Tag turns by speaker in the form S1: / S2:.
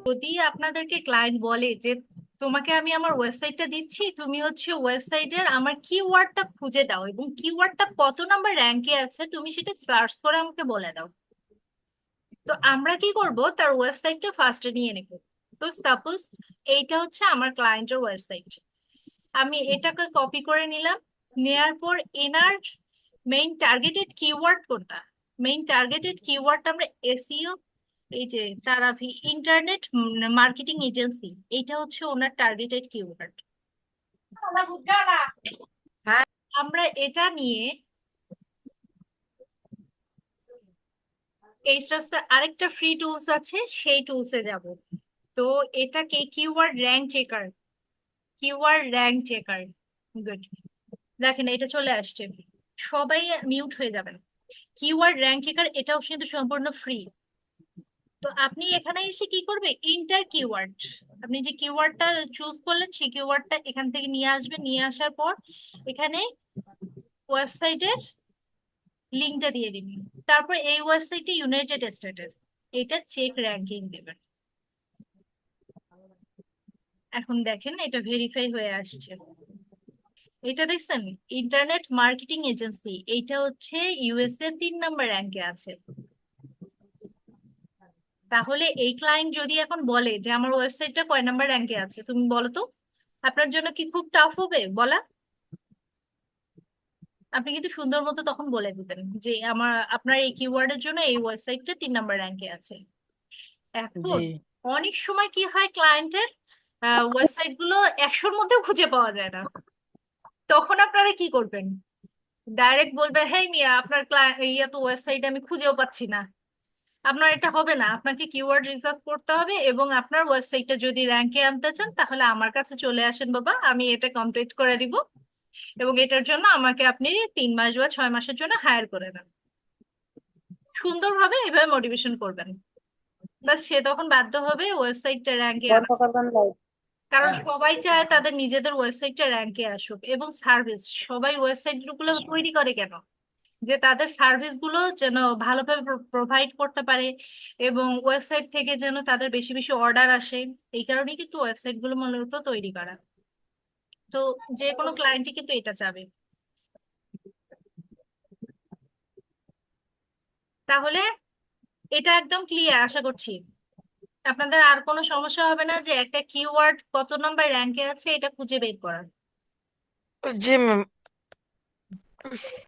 S1: যদি আপনাদেরকে ক্লায়েন্ট বলে যে তোমাকে আমি আমার ওয়েবসাইটটা দিচ্ছি, তুমি হচ্ছে ওয়েবসাইটের আমার কিওয়ার্ডটা খুঁজে দাও এবং কিওয়ার্ডটা কত নাম্বার র্যাঙ্কে আছে তুমি সেটা সার্চ করে আমাকে বলে দাও, তো আমরা কি করব, তার ওয়েবসাইটটা ফার্স্টে নিয়ে নেব। তো সাপোজ এইটা হচ্ছে আমার ক্লায়েন্টের ওয়েবসাইট, আমি এটাকে কপি করে নিলাম। নেয়ার পর এনার মেইন টার্গেটেড কিওয়ার্ড কোনটা, মেইন টার্গেটেড কিওয়ার্ডটা আমরা এসইও, এই যে তারাভি ইন্টারনেট মার্কেটিং এজেন্সি, এইটা হচ্ছে ওনার টার্গেটেড কিওয়ার্ড।
S2: হ্যাঁ।
S1: আমরা এটা নিয়ে এইচটাপস আরেকটা ফ্রি টুলস আছে, সেই টুলসে যাব। তো এটাকে keyword rank checker, keyword rank checker, good. দেখেন এটা চলে আসছে, সবাই মিউট হয়ে যাবেন। কিওয়ার্ড র্যাঙ্ক চেকার এটাও কিন্তু সম্পূর্ণ ফ্রি। তো আপনি এখানে এসে কি করবে, ইন্টার কিওয়ার্ড, আপনি যে কিওয়ার্ডটা চুজ করলেন সেই কিওয়ার্ডটা এখান থেকে নিয়ে আসবেন, নিয়ে আসার পর এখানে ওয়েবসাইটের লিঙ্কটা দিয়ে দিবেন। তারপর এই ওয়েবসাইটটি ইউনাইটেড স্টেটের, এটা চেক র্যাঙ্কিং দেবেন। এখন দেখেন এটা ভেরিফাই হয়ে আসছে। এটা দেখছেন, ইন্টারনেট মার্কেটিং এজেন্সি, এইটা হচ্ছে ইউএসএ 3 নম্বর র্যাঙ্কে আছে। তাহলে এই ক্লায়েন্ট যদি এখন বলে যে আমার ওয়েবসাইটটা কয় নাম্বার র্যাঙ্কে আছে, তুমি বলো তো, আপনার জন্য কি খুব টাফ হবে বলা? আপনি কিন্তু সুন্দর মতো তখন বলে দিবেন যে আপনার এই কিওয়ার্ডের জন্য এই ওয়েবসাইটটা 3 নম্বর র্যাঙ্কে আছে।
S2: জি।
S1: এখন অনেক সময় কি হয়, ক্লায়েন্টের ওয়েবসাইট গুলো 100-র মধ্যেও খুঁজে পাওয়া যায় না, তখন আপনারা কি করবেন? ডাইরেক্ট বলবেন, হ্যাঁ মিয়া আপনার ইয়া তো ওয়েবসাইট আমি খুঁজেও পাচ্ছি না। আপনার এটা হবে না, আপনাকে কিওয়ার্ড রিসার্চ করতে হবে এবং আপনার ওয়েবসাইটটা যদি র্যাঙ্কে আনতে চান তাহলে আমার কাছে চলে আসেন বাবা, আমি এটা কমপ্লিট করে দিব এবং এটার জন্য আমাকে আপনি 3 মাস বা 6 মাসের জন্য হায়ার করে নেন। সুন্দরভাবে এভাবে মোটিভেশন করবেন, বাস সে তখন বাধ্য হবে ওয়েবসাইটটা র্যাঙ্কে
S2: বন্ধ
S1: আনা।
S2: করবেন লাইট।
S1: কারণ সবাই চায় তাদের নিজেদের ওয়েবসাইটটা র্যাঙ্কে আসুক, এবং সার্ভিস, সবাই ওয়েবসাইট গুলো তৈরি করে কেন, যে তাদের সার্ভিস গুলো যেন ভালোভাবে প্রোভাইড করতে পারে এবং ওয়েবসাইট থেকে যেন তাদের বেশি বেশি অর্ডার আসে। এই কারণেই কিন্তু ওয়েবসাইট গুলো মূলত তৈরি করা। তো যে কোনো ক্লায়েন্টই কিন্তু এটা চাবে। তাহলে এটা একদম ক্লিয়ার আশা করছি, আপনাদের আর কোনো সমস্যা হবে না যে একটা কিওয়ার্ড কত নাম্বার র্যাঙ্কে আছে এটা খুঁজে বের করার।
S2: জি ম্যাম।